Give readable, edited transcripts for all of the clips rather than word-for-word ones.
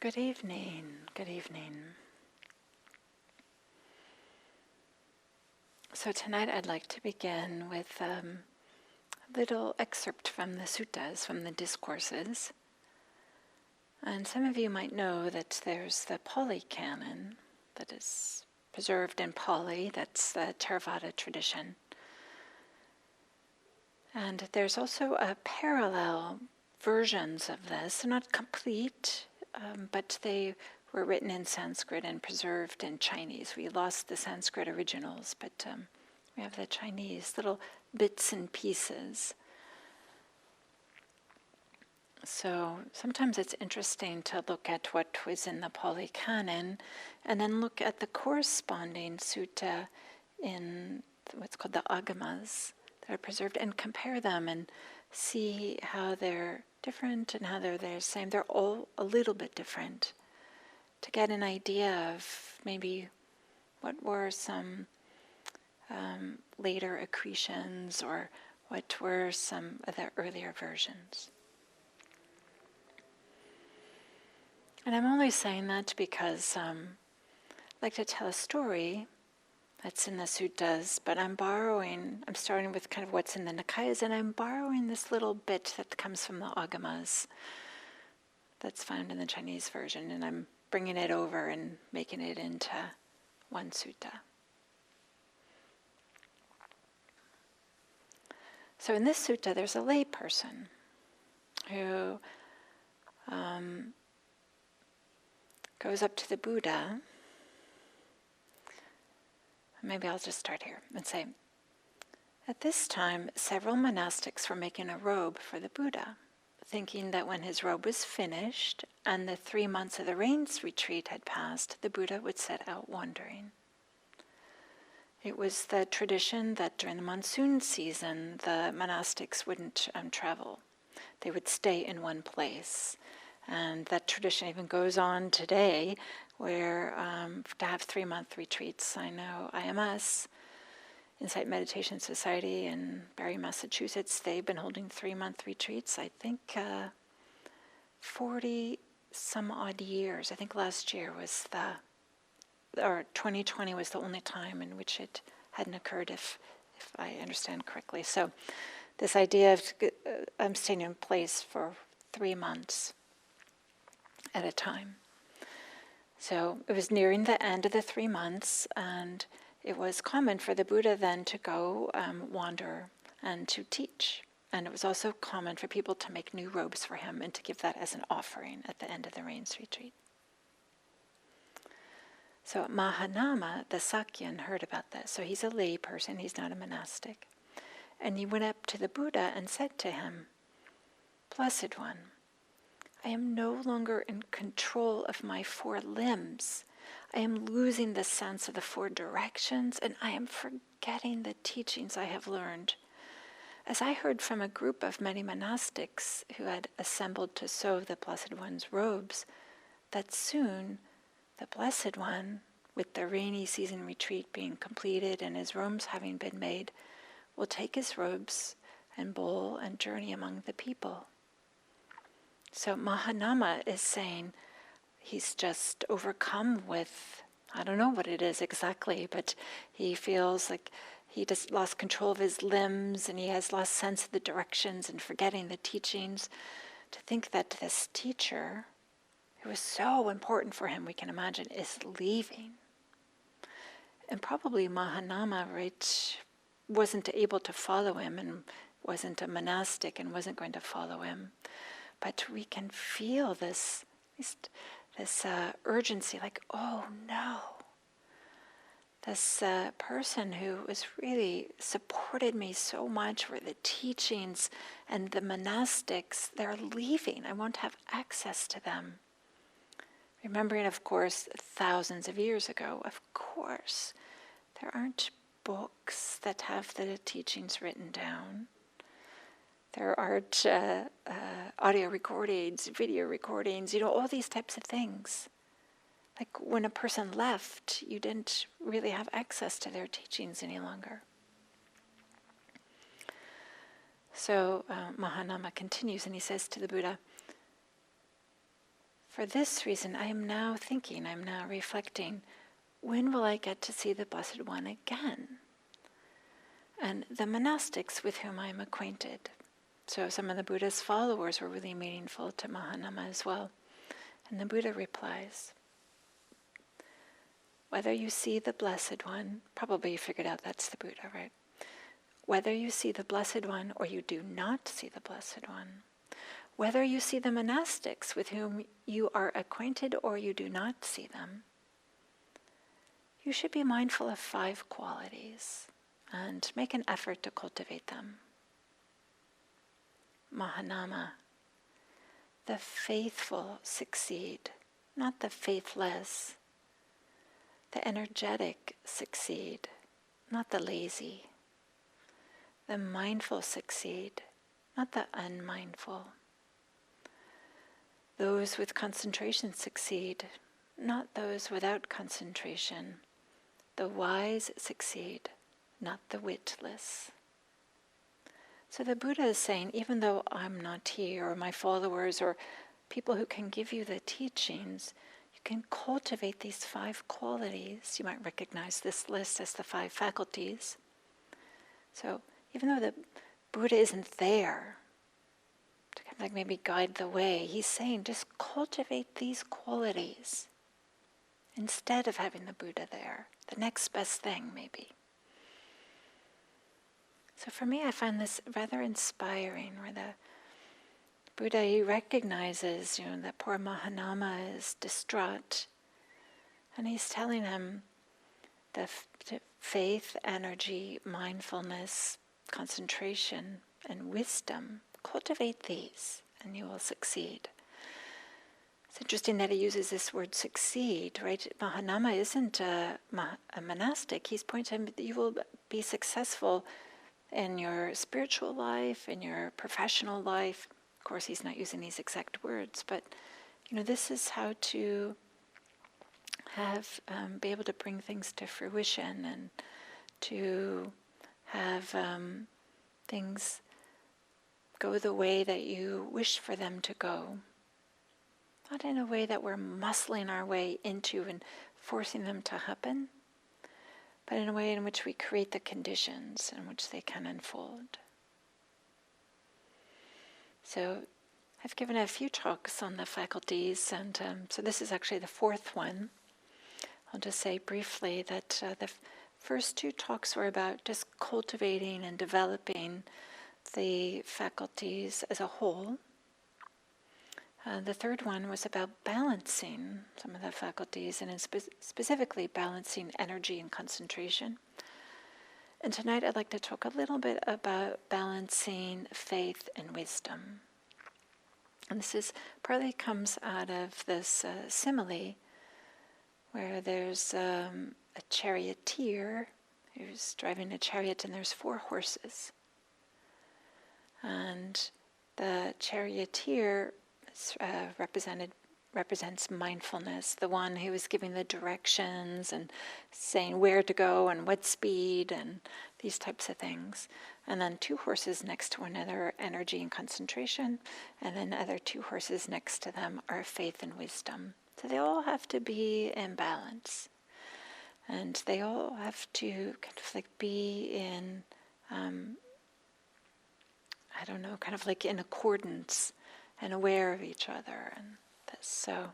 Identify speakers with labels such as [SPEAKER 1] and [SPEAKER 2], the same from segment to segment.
[SPEAKER 1] Good evening. Good evening. So tonight I'd like to begin with a little excerpt from the suttas, from the discourses. And some of you might know that there's the Pali canon that is preserved in Pali, that's the Theravada tradition. And there's also a parallel versions of this. They're not complete, but they were written in Sanskrit and preserved in Chinese. We lost the Sanskrit originals, but we have the Chinese, little bits and pieces. So sometimes it's interesting to look at what was in the Pali Canon and then look at the corresponding sutta in what's called the Agamas that are preserved and compare them and see how they're different and how they're the same. They're all a little bit different, to get an idea of maybe what were some later accretions or what were some of the earlier versions. And I'm only saying that because I'd like to tell a story that's in the suttas, but I'm starting with kind of what's in the Nikayas, and I'm borrowing this little bit that comes from the Agamas that's found in the Chinese version, and I'm bringing it over and making it into one sutta. So in this sutta, there's a lay person who goes up to the Buddha. Maybe I'll just start here and say, at this time, several monastics were making a robe for the Buddha, thinking that when his robe was finished and the 3 months of the rains retreat had passed, the Buddha would set out wandering. It was the tradition that during the monsoon season, the monastics wouldn't travel. They would stay in one place. And that tradition even goes on today, where to have 3-month retreats. I know IMS, Insight Meditation Society in Barre, Massachusetts, they've been holding 3-month retreats, I think 40 some odd years. I think last year was 2020 was the only time in which it hadn't occurred, if I understand correctly. So this idea of staying in place for 3 months at a time. So it was nearing the end of the 3 months, and it was common for the Buddha then to go wander and to teach. And it was also common for people to make new robes for him and to give that as an offering at the end of the rains retreat. So Mahanama, the Sakyan, heard about this. So he's a lay person, he's not a monastic. And he went up to the Buddha and said to him, "Blessed One, I am no longer in control of my 4 limbs. I am losing the sense of the 4 directions, and I am forgetting the teachings I have learned. As I heard from a group of many monastics who had assembled to sew the Blessed One's robes, that soon the Blessed One, with the rainy season retreat being completed and his robes having been made, will take his robes and bowl and journey among the people." So Mahanama is saying he's just overcome with, I don't know what it is exactly, but he feels like he just lost control of his limbs and he has lost sense of the directions and forgetting the teachings. To think that this teacher, who was so important for him, we can imagine, is leaving. And probably Mahanama, wasn't able to follow him and wasn't a monastic and wasn't going to follow him. But we can feel this urgency, like, oh no. This person who was really supported me so much for the teachings and the monastics, they're leaving. I won't have access to them. Remembering, of course, thousands of years ago, of course, there aren't books that have the teachings written down. There aren't audio recordings, video recordings, all these types of things. Like when a person left, you didn't really have access to their teachings any longer. So Mahanama continues and he says to the Buddha, for this reason, I am now thinking, I'm now reflecting, when will I get to see the Blessed One again? And the monastics with whom I am acquainted. So some of the Buddha's followers were really meaningful to Mahanama as well. And the Buddha replies, whether you see the Blessed One, probably you figured out that's the Buddha, right? Whether you see the Blessed One or you do not see the Blessed One, whether you see the monastics with whom you are acquainted or you do not see them, you should be mindful of 5 qualities and make an effort to cultivate them. Mahanama, the faithful succeed, not the faithless. The energetic succeed, not the lazy. The mindful succeed, not the unmindful. Those with concentration succeed, not those without concentration. The wise succeed, not the witless. So the Buddha is saying, even though I'm not here, or my followers, or people who can give you the teachings, you can cultivate these 5 qualities. You might recognize this list as the 5 faculties. So even though the Buddha isn't there to kind of like maybe guide the way, he's saying just cultivate these qualities instead of having the Buddha there. The next best thing, maybe. So for me, I find this rather inspiring, where the Buddha, he recognizes, that poor Mahanama is distraught, and he's telling him the faith, energy, mindfulness, concentration, and wisdom, cultivate these, and you will succeed. It's interesting that he uses this word succeed, right? Mahanama isn't a monastic. He's pointing that you will be successful in your spiritual life, in your professional life. Of course, he's not using these exact words, but this is how to have be able to bring things to fruition and to have things go the way that you wish for them to go. Not in a way that we're muscling our way into and forcing them to happen, but in a way in which we create the conditions in which they can unfold. So I've given a few talks on the faculties, and so this is actually the 4th one. I'll just say briefly that the first 2 talks were about just cultivating and developing the faculties as a whole. The 3rd one was about balancing some of the faculties, and specifically balancing energy and concentration. And tonight I'd like to talk a little bit about balancing faith and wisdom. And this partly comes out of this simile where there's a charioteer who's driving a chariot, and there's 4 horses. And the charioteer represents mindfulness, the one who is giving the directions and saying where to go and what speed and these types of things. And then 2 horses next to one another are energy and concentration, and then other 2 horses next to them are faith and wisdom. So they all have to be in balance, and they all have to kind of like be in, kind of like in accordance and aware of each other. And this, so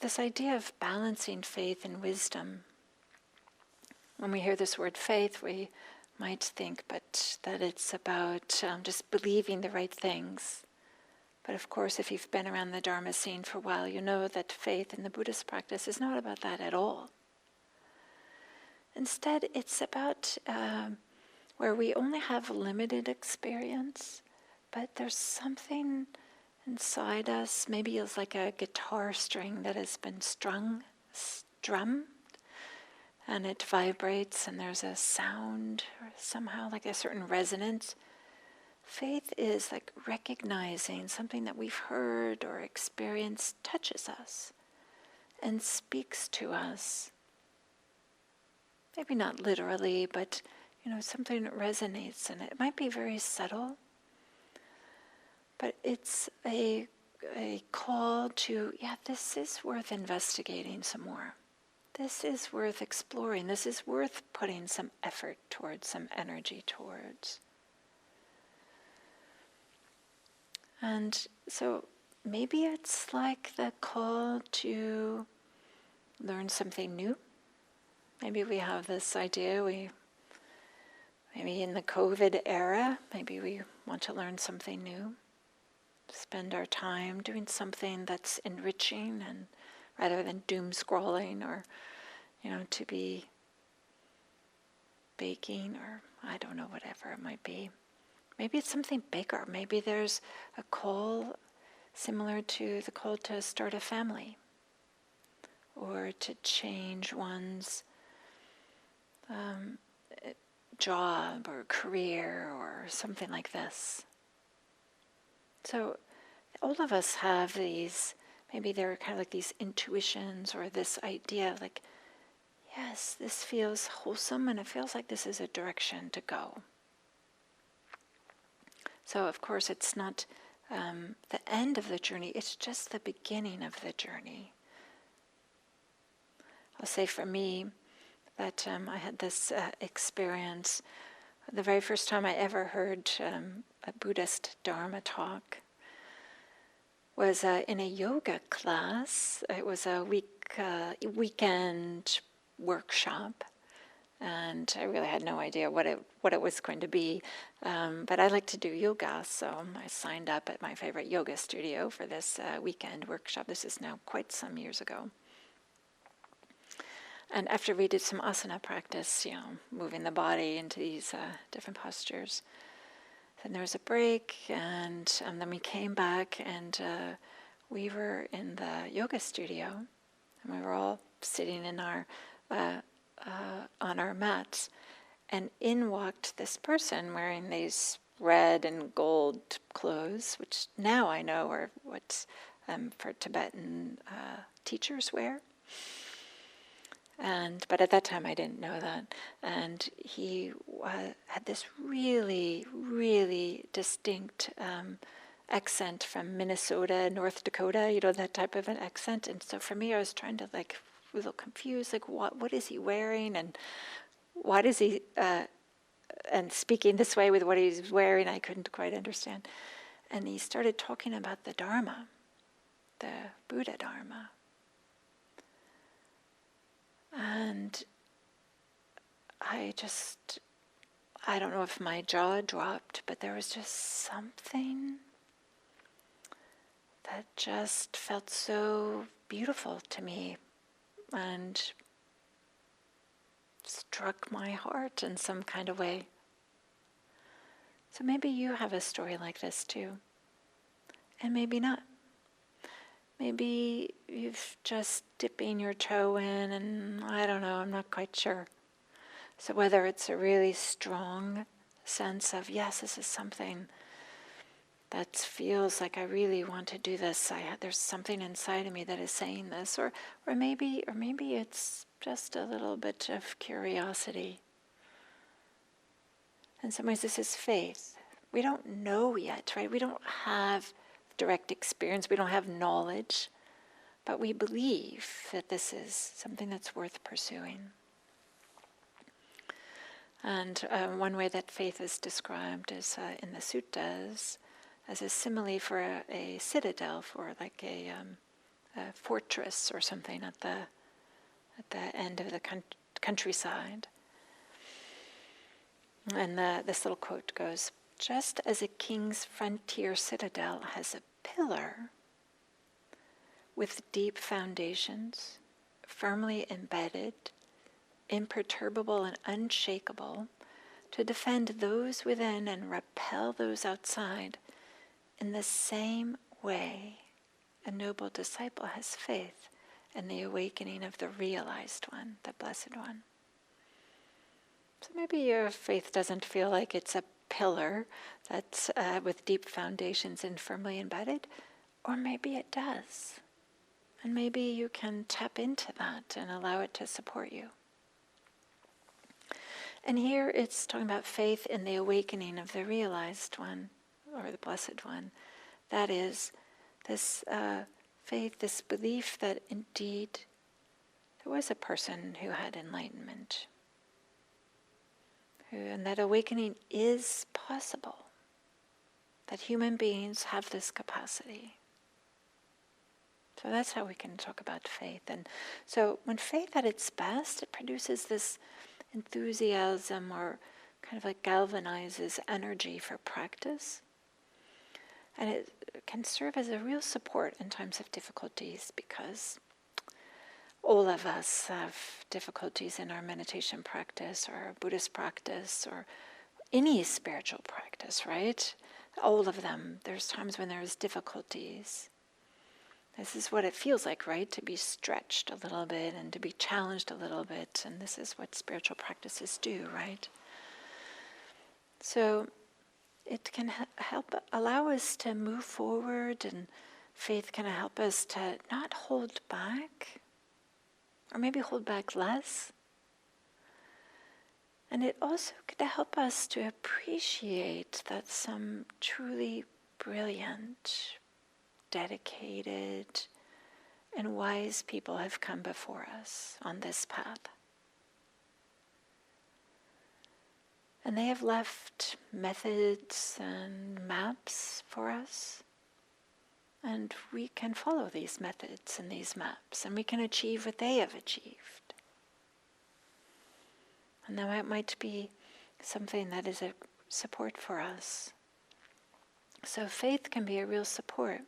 [SPEAKER 1] this idea of balancing faith and wisdom, when we hear this word faith, we might think that it's about just believing the right things. But of course, if you've been around the Dharma scene for a while, you know that faith in the Buddhist practice is not about that at all. Instead, it's about where we only have limited experience, but there's something inside us, maybe it's like a guitar string that has been strummed, and it vibrates, and there's a sound, or somehow like a certain resonance. Faith is like recognizing something that we've heard or experienced touches us and speaks to us. Maybe not literally, but something that resonates, and it might be very subtle, but it's a a call to, yeah, this is worth investigating some more. This is worth exploring. This is worth putting some effort towards, some energy towards. And so maybe it's like the call to learn something new. Maybe we have this idea, maybe in the COVID era, maybe we want to learn something new. Spend our time doing something that's enriching, and rather than doom scrolling, or to be baking, or I don't know, whatever it might be. Maybe it's something bigger. Maybe there's a call similar to the call to start a family, or to change one's job or career or something like this. So all of us have these, maybe they're kind of like these intuitions, or this idea like, yes, this feels wholesome and it feels like this is a direction to go. So of course it's not the end of the journey, it's just the beginning of the journey. I'll say for me that I had this experience the very first time I ever heard a Buddhist Dharma talk was in a yoga class. It was a weekend workshop, and I really had no idea what it was going to be. But I like to do yoga, so I signed up at my favorite yoga studio for this weekend workshop. This is now quite some years ago. And after we did some asana practice, moving the body into these different postures, then there was a break, and then we came back, and we were in the yoga studio, and we were all sitting in our on our mats, and in walked this person wearing these red and gold clothes, which now I know are what for Tibetan teachers wear. But at that time I didn't know that. And he had this really, really distinct accent from Minnesota, North Dakota, that type of an accent. And so for me, I was trying to a little confused, what is he wearing, and why does he, and speaking this way with what he's wearing, I couldn't quite understand. And he started talking about the Dharma, the Buddha Dharma. And I don't know if my jaw dropped, but there was just something that just felt so beautiful to me and struck my heart in some kind of way. So maybe you have a story like this too, and maybe not. Maybe you've just dipping your toe in, and I don't know, I'm not quite sure. So whether it's a really strong sense of, yes, this is something that feels like I really want to do this. There's something inside of me that is saying this, or maybe it's just a little bit of curiosity. In some ways, this is faith. We don't know yet, right? We don't have direct experience. We don't have knowledge, but we believe that this is something that's worth pursuing. And one way that faith is described is in the suttas as a simile for a citadel, for like a fortress or something at the end of the countryside. And this little quote goes, "Just as a king's frontier citadel has a pillar with deep foundations, firmly embedded, imperturbable and unshakable, to defend those within and repel those outside, in the same way a noble disciple has faith in the awakening of the realized one, the Blessed One." So maybe your faith doesn't feel like it's a pillar that's with deep foundations and firmly embedded, or maybe it does. And maybe you can tap into that and allow it to support you. And here it's talking about faith in the awakening of the realized one, or the Blessed One. That is, this faith, this belief that indeed there was a person who had enlightenment, and that awakening is possible, that human beings have this capacity. So that's how we can talk about faith. And so when faith at its best, it produces this enthusiasm, or kind of like galvanizes energy for practice. And it can serve as a real support in times of difficulties, because all of us have difficulties in our meditation practice or our Buddhist practice or any spiritual practice, right? All of them. There's times when there's difficulties. This is what it feels like, right? To be stretched a little bit and to be challenged a little bit. And this is what spiritual practices do, right? So it can help allow us to move forward, and faith can help us to not hold back, or maybe hold back less. And it also can help us to appreciate that some truly brilliant, dedicated, and wise people have come before us on this path. And they have left methods and maps for us. And we can follow these methods and these maps, and we can achieve what they have achieved. And that might be something that is a support for us. So faith can be a real support.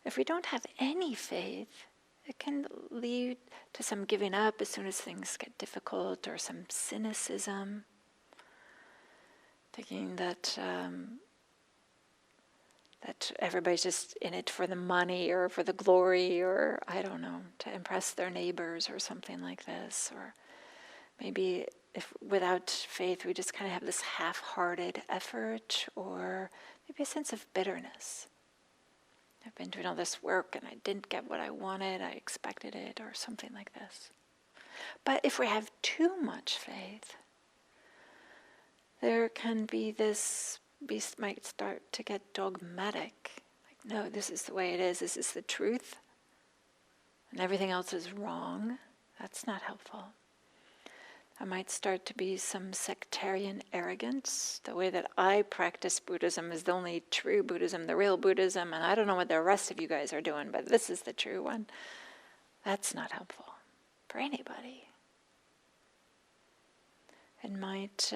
[SPEAKER 1] If we don't have any faith, it can lead to some giving up as soon as things get difficult, or some cynicism, thinking that that everybody's just in it for the money or for the glory, or I don't know, to impress their neighbors or something like this. Or maybe if without faith we just kind of have this half-hearted effort, or maybe a sense of bitterness. I've been doing all this work and I didn't get what I wanted, I expected it, or something like this. But if we have too much faith, there can be this, might start to get dogmatic. Like, no, this is the way it is, this is the truth, and everything else is wrong. That's not helpful. There might start to be some sectarian arrogance. The way that I practice Buddhism is the only true Buddhism, the real Buddhism, and I don't know what the rest of you guys are doing, but this is the true one. That's not helpful for anybody. It might,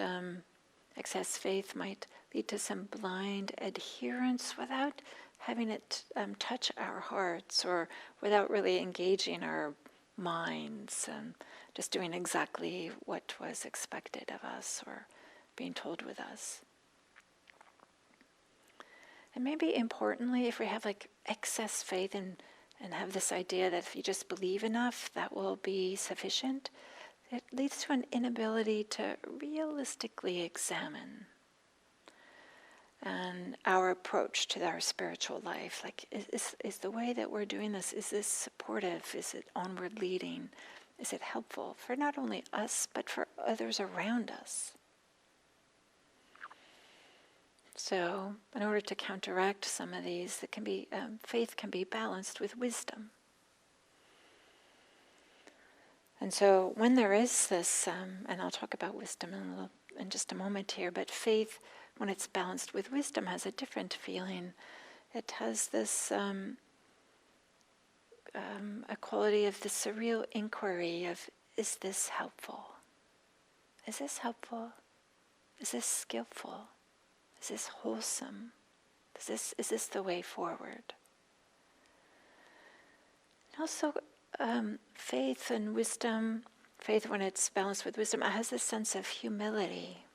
[SPEAKER 1] excess faith might lead to some blind adherence without having it touch our hearts, or without really engaging our minds, and just doing exactly what was expected of us or being told with us. And maybe importantly, if we have like excess faith and have this idea that if you just believe enough, that will be sufficient, it leads to an inability to realistically examine and our approach to our spiritual life. Like, is the way that we're doing this, is this supportive? Is it onward leading? Is it helpful for not only us, but for others around us? So, in order to counteract some of these, it can be faith can be balanced with wisdom. And so, when there is this, and I'll talk about wisdom in just a moment here, but faith, when it's balanced with wisdom, has a different feeling. It has this a quality of the surreal inquiry of, is this helpful? Is this helpful? Is this skillful? Is this wholesome? Is this the way forward? And also, faith and wisdom, faith when it's balanced with wisdom, it has this sense of humility.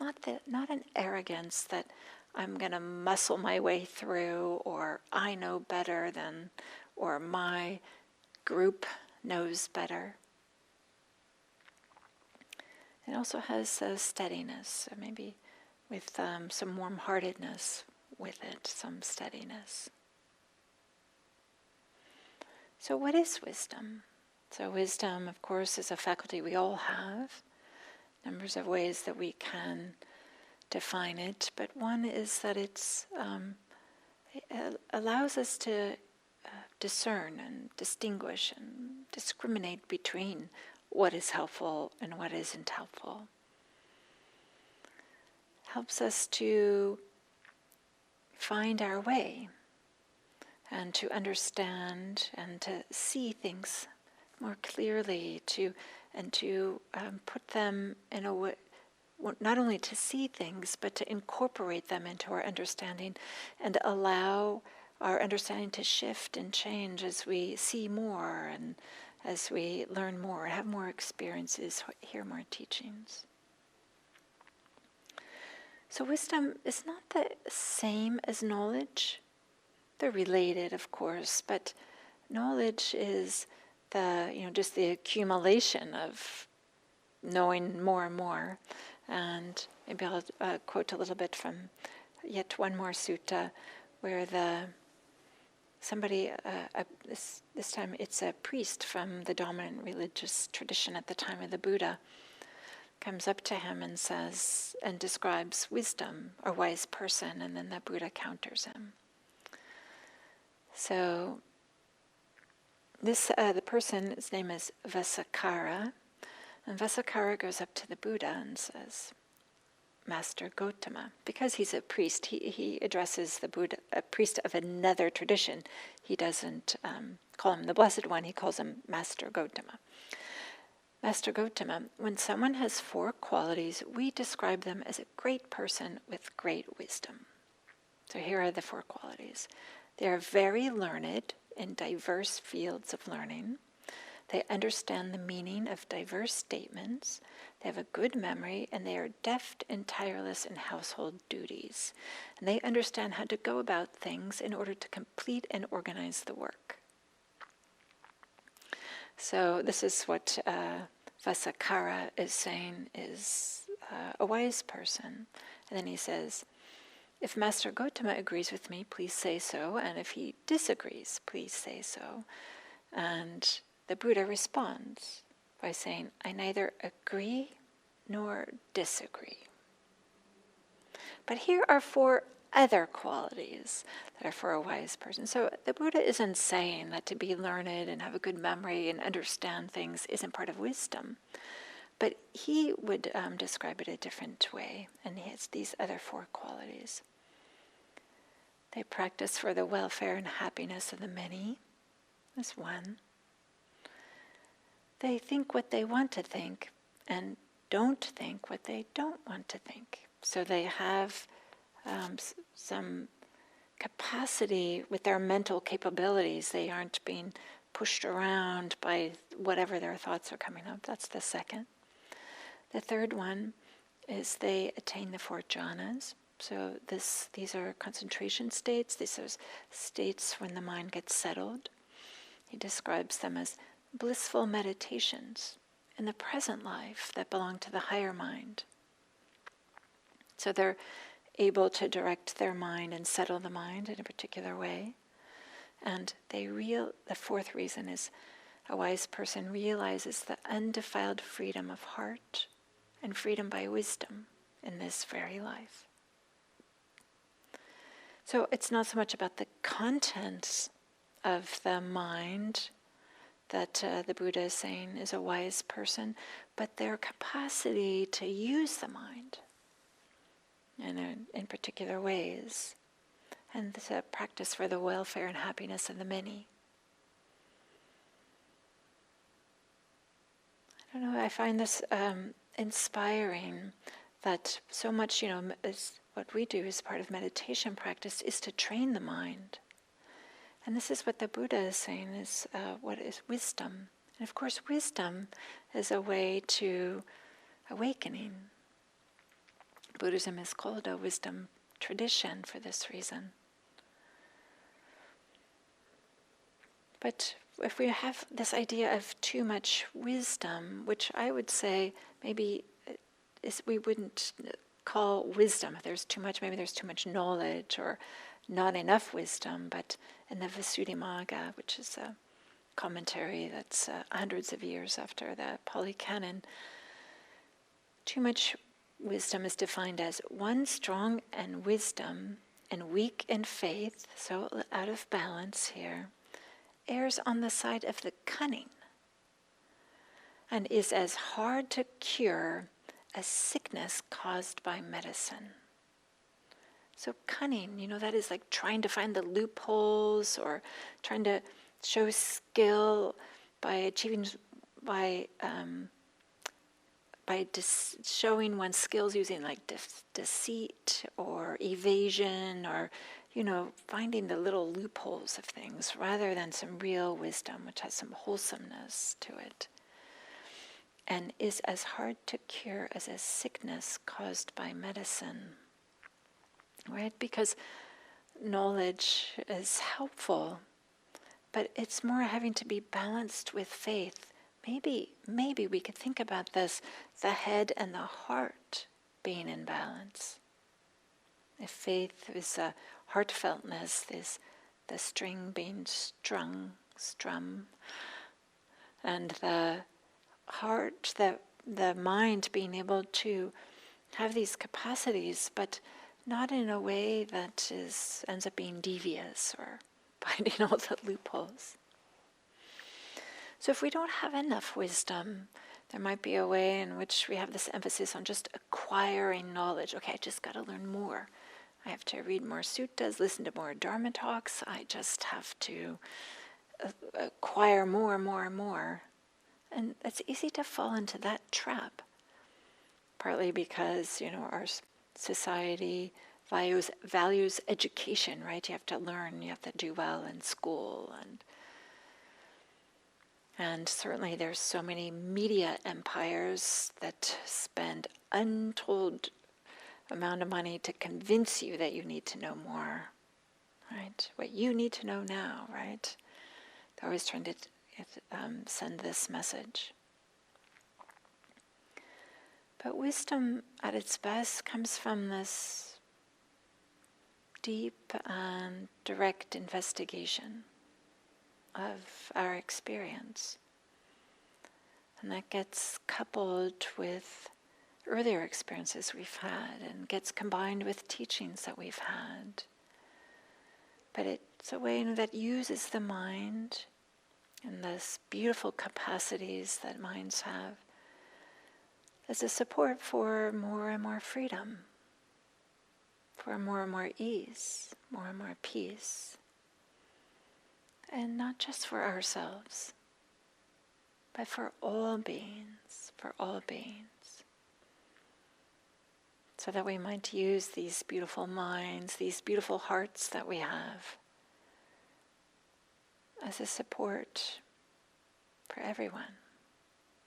[SPEAKER 1] Not an arrogance that I'm going to muscle my way through, or I know better than, or my group knows better. It also has a steadiness, or maybe with some warm-heartedness with it, some steadiness. So what is wisdom? So wisdom, of course, is a faculty we all have. Numbers of ways that we can define it, but one is that it's It allows us to discern and distinguish and discriminate between what is helpful and what isn't helpful. Helps us to find our way and to understand and to see things more clearly, to put them in a way, not only to see things, but to incorporate them into our understanding and allow our understanding to shift and change as we see more and as we learn more, have more experiences, hear more teachings. So wisdom is not the same as knowledge. They're related, of course, but knowledge is just the accumulation of knowing more and more. And maybe I'll quote a little bit from yet one more sutta, where this time it's a priest from the dominant religious tradition at the time of the Buddha, comes up to him and says, and describes wisdom, or wise person, and then the Buddha counters him. So the person, his name is Vesakara, and Vesakara goes up to the Buddha and says, Master Gotama, because he's a priest, he addresses the Buddha, a priest of another tradition. He doesn't call him the Blessed One, he calls him Master Gotama. Master Gotama, when someone has 4 qualities, we describe them as a great person with great wisdom. So here are the 4 qualities. They are very learned in diverse fields of learning. They understand the meaning of diverse statements. They have a good memory, and they are deft and tireless in household duties. And they understand how to go about things in order to complete and organize the work. So this is what Vesakara is saying is a wise person. And then he says, if Master Gotama agrees with me, please say so. And if he disagrees, please say so. And the Buddha responds by saying, I neither agree nor disagree. But here are 4 other qualities that are for a wise person. So the Buddha isn't saying that to be learned and have a good memory and understand things isn't part of wisdom. But he would describe it a different way, and he has these other 4 qualities. They practice for the welfare and happiness of the many. That's 1. They think what they want to think and don't think what they don't want to think. So they have some capacity with their mental capabilities. They aren't being pushed around by whatever their thoughts are coming up. That's the 2nd. The 3rd one is they attain the 4 jhanas. So these are concentration states. These are states when the mind gets settled. He describes them as blissful meditations in the present life that belong to the higher mind. So they're able to direct their mind and settle the mind in a particular way. And the 4th reason is a wise person realizes the undefiled freedom of heart and freedom by wisdom in this very life. So it's not so much about the contents of the mind that the Buddha is saying is a wise person, but their capacity to use the mind in particular ways, and it's a practice for the welfare and happiness of the many. I don't know, I find this inspiring that so much, is what we do as part of meditation practice is to train the mind. And this is what the Buddha is saying is what is wisdom. And of course, wisdom is a way to awakening. Buddhism is called a wisdom tradition for this reason. But if we have this idea of too much wisdom, which I would say maybe we wouldn't call wisdom. If there's too much, maybe there's too much knowledge or not enough wisdom. But in the Visuddhimagga, which is a commentary that's hundreds of years after the Pali Canon, too much wisdom is defined as one strong and wisdom and weak in faith, so out of balance here, errs on the side of the cunning, and is as hard to cure as sickness caused by medicine. So cunning, that is like trying to find the loopholes or trying to show skill by achieving, by showing one's skills using like deceit or evasion or, finding the little loopholes of things rather than some real wisdom which has some wholesomeness to it. And is as hard to cure as a sickness caused by medicine. Right? Because knowledge is helpful, but it's more having to be balanced with faith. Maybe we could think about this, the head and the heart being in balance. If faith is a heartfeltness, is the string being strum, and the heart, the mind being able to have these capacities, but not in a way that ends up being devious or finding all the loopholes. So if we don't have enough wisdom, there might be a way in which we have this emphasis on just acquiring knowledge. Okay, I just got to learn more. I have to read more suttas, listen to more Dharma talks. I just have to acquire more and more and more. And it's easy to fall into that trap, partly because, our society values education, right? You have to learn, you have to do well in school, and certainly there's so many media empires that spend untold amount of money to convince you that you need to know more, right? What you need to know now, right? They're always trying to send this message. But wisdom at its best comes from this deep and direct investigation of our experience. And that gets coupled with earlier experiences we've had and gets combined with teachings that we've had. But it's a way that uses the mind and those beautiful capacities that minds have as a support for more and more freedom, for more and more ease, more and more peace. And not just for ourselves, but for all beings, so that we might use these beautiful minds, these beautiful hearts that we have as a support for everyone,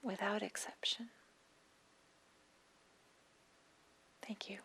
[SPEAKER 1] without exception. Thank you.